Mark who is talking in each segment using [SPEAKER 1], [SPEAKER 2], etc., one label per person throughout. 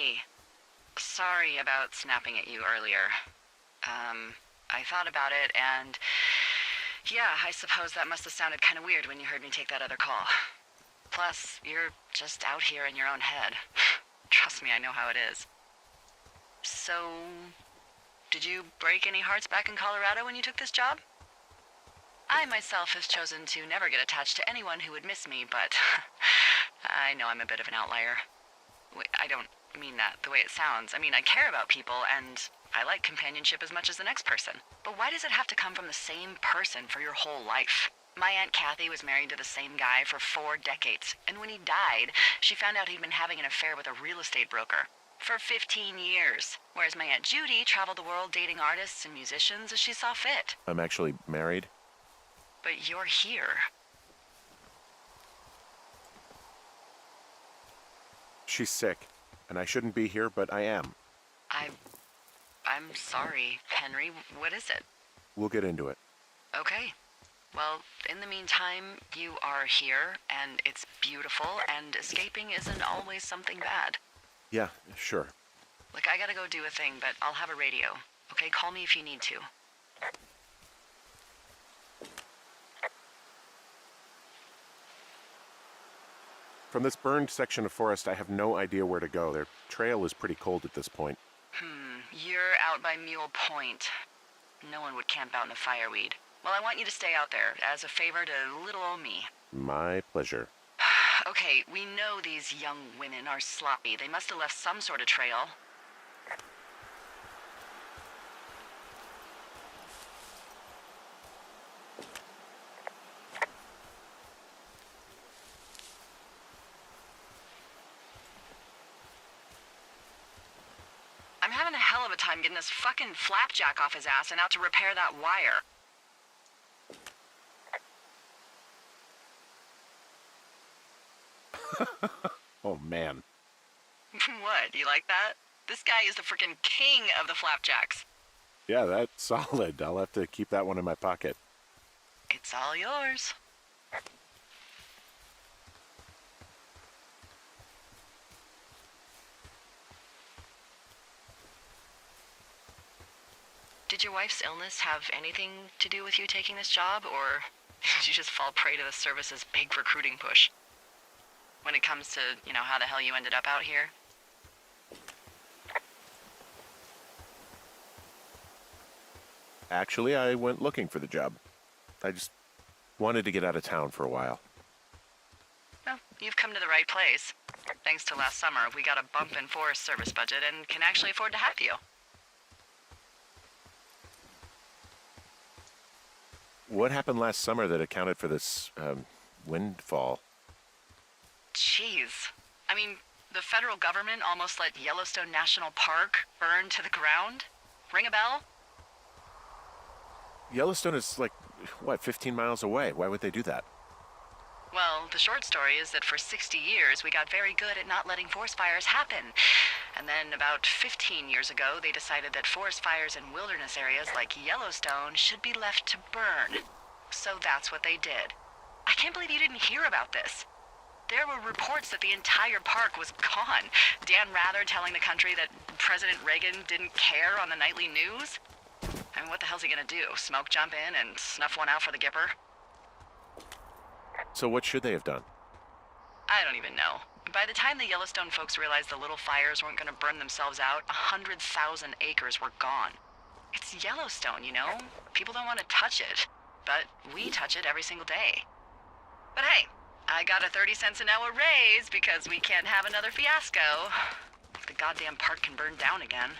[SPEAKER 1] Hey, sorry about snapping at you earlier. I thought about it, and yeah, I suppose that must have sounded kind of weird when you heard me take that other call. Plus, you're just out here in your own head. Trust me, I know how it is. So, did you break any hearts back in Colorado when you took this job? I myself have chosen to never get attached to anyone who would miss me, but I know I'm a bit of an outlier. I don't mean that the way it sounds. I mean, I care about people, and I like companionship as much as the next person. But why does it have to come from the same person for your whole life? My Aunt Kathy was married to the same guy for 4 decades, and when he died, she found out he'd been having an affair with a real estate broker for 15 years. Whereas my Aunt Judy traveled the world dating artists and musicians as she saw fit.
[SPEAKER 2] I'm actually married.
[SPEAKER 1] But you're here.
[SPEAKER 2] She's sick, and I shouldn't be here, but I am.
[SPEAKER 1] I'm sorry, Henry. What is it?
[SPEAKER 2] We'll get into it.
[SPEAKER 1] Okay. Well, in the meantime, you are here, and it's beautiful, and escaping isn't always something bad.
[SPEAKER 2] Yeah, sure.
[SPEAKER 1] Look, I gotta go do a thing, but I'll have a radio. Okay, call me if you need to.
[SPEAKER 2] From this burned section of forest, I have no idea where to go. Their trail is pretty cold at this point.
[SPEAKER 1] You're out by Mule Point. No one would camp out in the fireweed. Well, I want you to stay out there, as a favor to little old me.
[SPEAKER 2] My pleasure.
[SPEAKER 1] Okay, we know these young women are sloppy. They must have left some sort of trail. I'm having a hell of a time getting this fucking flapjack off his ass and out to repair that wire.
[SPEAKER 2] Oh, man.
[SPEAKER 1] What, you like that? This guy is the freaking king of the flapjacks.
[SPEAKER 2] Yeah, that's solid. I'll have to keep that one in my pocket.
[SPEAKER 1] It's all yours. Did your wife's illness have anything to do with you taking this job, or did you just fall prey to the service's big recruiting push? When it comes to, how the hell you ended up out here?
[SPEAKER 2] Actually, I went looking for the job. I just wanted to get out of town for a while.
[SPEAKER 1] Well, you've come to the right place. Thanks to last summer, we got a bump in Forest Service budget and can actually afford to have you.
[SPEAKER 2] What happened last summer that accounted for this, windfall?
[SPEAKER 1] Jeez. I mean, the federal government almost let Yellowstone National Park burn to the ground? Ring a bell?
[SPEAKER 2] Yellowstone is 15 miles away. Why would they do that?
[SPEAKER 1] Well, the short story is that for 60 years, we got very good at not letting forest fires happen. And then about 15 years ago, they decided that forest fires in wilderness areas like Yellowstone should be left to burn. So that's what they did. I can't believe you didn't hear about this. There were reports that the entire park was gone. Dan Rather telling the country that President Reagan didn't care on the nightly news. I mean, what the hell's he gonna do? Smoke jump in and snuff one out for the Gipper?
[SPEAKER 2] So what should they have done?
[SPEAKER 1] I don't even know. By the time the Yellowstone folks realized the little fires weren't gonna burn themselves out, 100,000 acres were gone. It's Yellowstone, People don't want to touch it. But we touch it every single day. But hey, I got a 30 cents an hour raise because we can't have another fiasco. The goddamn park can burn down again.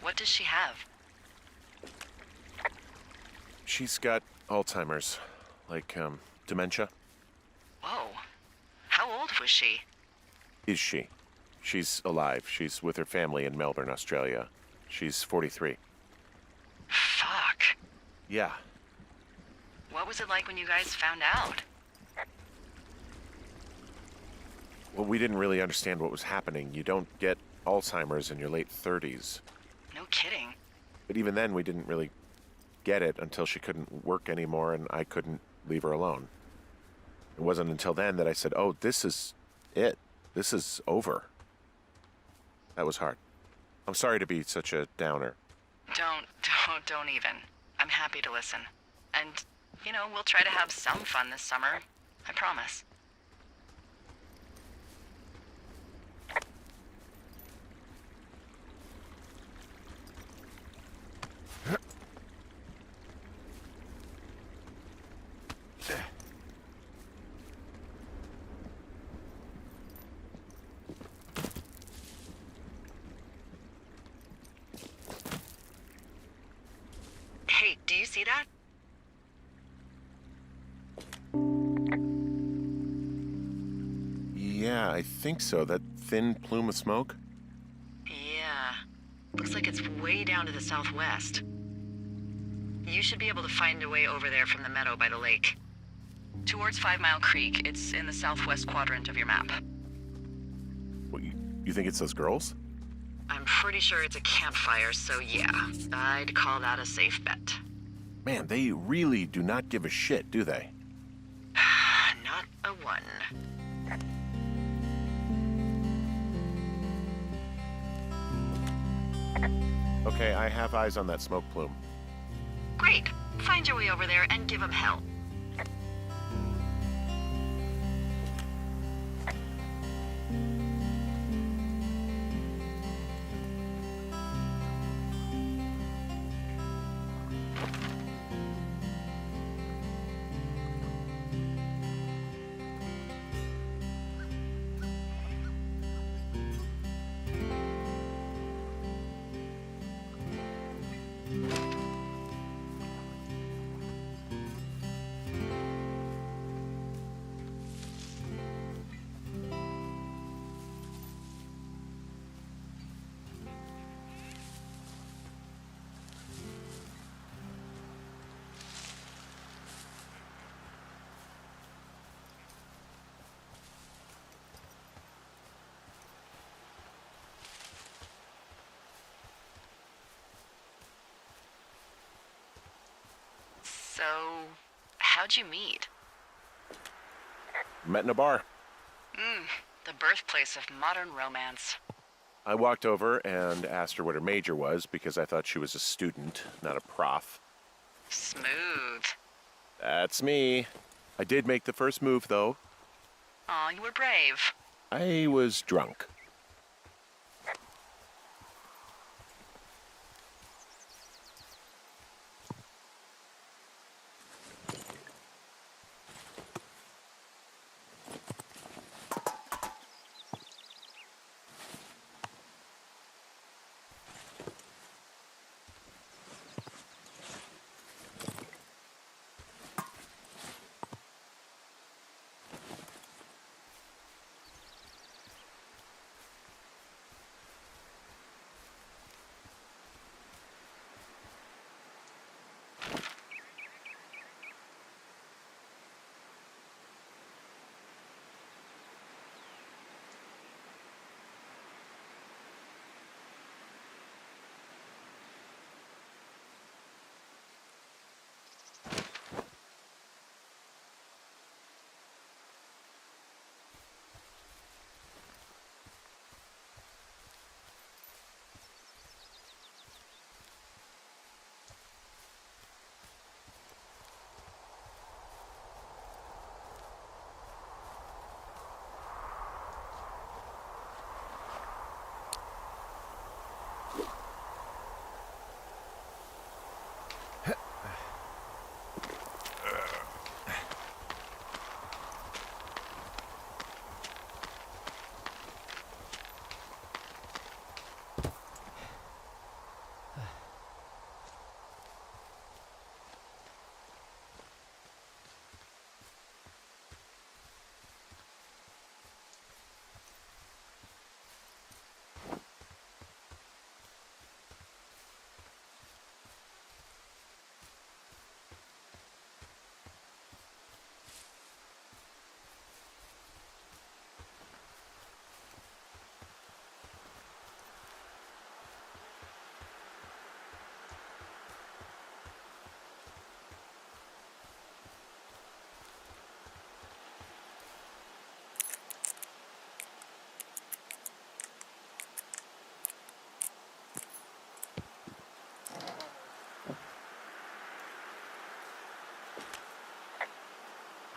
[SPEAKER 1] What does she have?
[SPEAKER 2] She's got Alzheimer's, dementia.
[SPEAKER 1] Whoa. How old was she?
[SPEAKER 2] Is she? She's alive. She's with her family in Melbourne, Australia. She's 43.
[SPEAKER 1] Fuck.
[SPEAKER 2] Yeah.
[SPEAKER 1] What was it like when you guys found out?
[SPEAKER 2] Well, we didn't really understand what was happening. You don't get Alzheimer's in your late 30s.
[SPEAKER 1] No kidding.
[SPEAKER 2] But even then, we didn't really get it until she couldn't work anymore and I couldn't leave her alone. It wasn't until then that I said, oh, this is it. This is over. That was hard. I'm sorry to be such a downer.
[SPEAKER 1] Don't even. I'm happy to listen. And, we'll try to have some fun this summer. I promise. Hey, do you see that?
[SPEAKER 2] Yeah, I think so. That thin plume of smoke?
[SPEAKER 1] Yeah. Looks like it's way down to the southwest. You should be able to find a way over there from the meadow by the lake. Towards 5 Mile Creek. It's in the southwest quadrant of your map.
[SPEAKER 2] What, you think it's those girls?
[SPEAKER 1] I'm pretty sure it's a campfire, so yeah. I'd call that a safe bet.
[SPEAKER 2] Man, they really do not give a shit, do they?
[SPEAKER 1] Not a one.
[SPEAKER 2] Okay, I have eyes on that smoke plume.
[SPEAKER 1] Great. Find your way over there and give them hell. So, how'd you meet?
[SPEAKER 2] Met in a bar.
[SPEAKER 1] The birthplace of modern romance.
[SPEAKER 2] I walked over and asked her what her major was because I thought she was a student, not a prof.
[SPEAKER 1] Smooth.
[SPEAKER 2] That's me. I did make the first move, though.
[SPEAKER 1] Aw, you were brave.
[SPEAKER 2] I was drunk.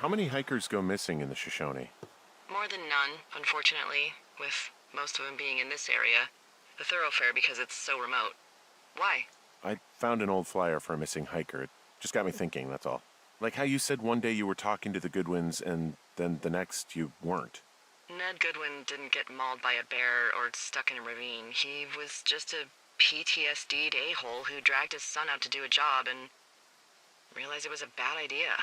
[SPEAKER 2] How many hikers go missing in the Shoshone?
[SPEAKER 1] More than none, unfortunately, with most of them being in this area. The thoroughfare because it's so remote. Why?
[SPEAKER 2] I found an old flyer for a missing hiker. It just got me thinking, that's all. Like how you said one day you were talking to the Goodwins and then the next you weren't.
[SPEAKER 1] Ned Goodwin didn't get mauled by a bear or stuck in a ravine. He was just a PTSD'd a-hole who dragged his son out to do a job and realized it was a bad idea.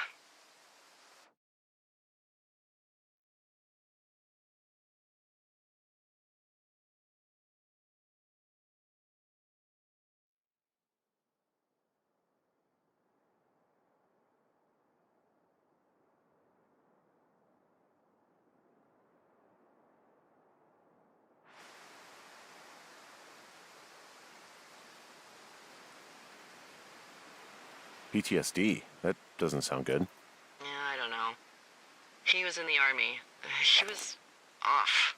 [SPEAKER 2] PTSD? That doesn't sound good.
[SPEAKER 1] Yeah, I don't know. He was in the army. He was off.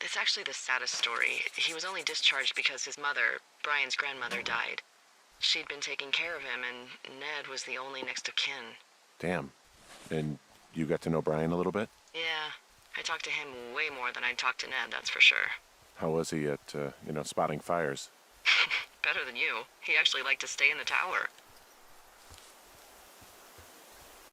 [SPEAKER 1] It's actually the saddest story. He was only discharged because his mother, Brian's grandmother, died. She'd been taking care of him, and Ned was the only next of kin.
[SPEAKER 2] Damn. And you got to know Brian a little bit?
[SPEAKER 1] Yeah, I talked to him way more than I'd talked to Ned, that's for sure.
[SPEAKER 2] How was he at, spotting fires?
[SPEAKER 1] Better than you. He actually liked to stay in the tower.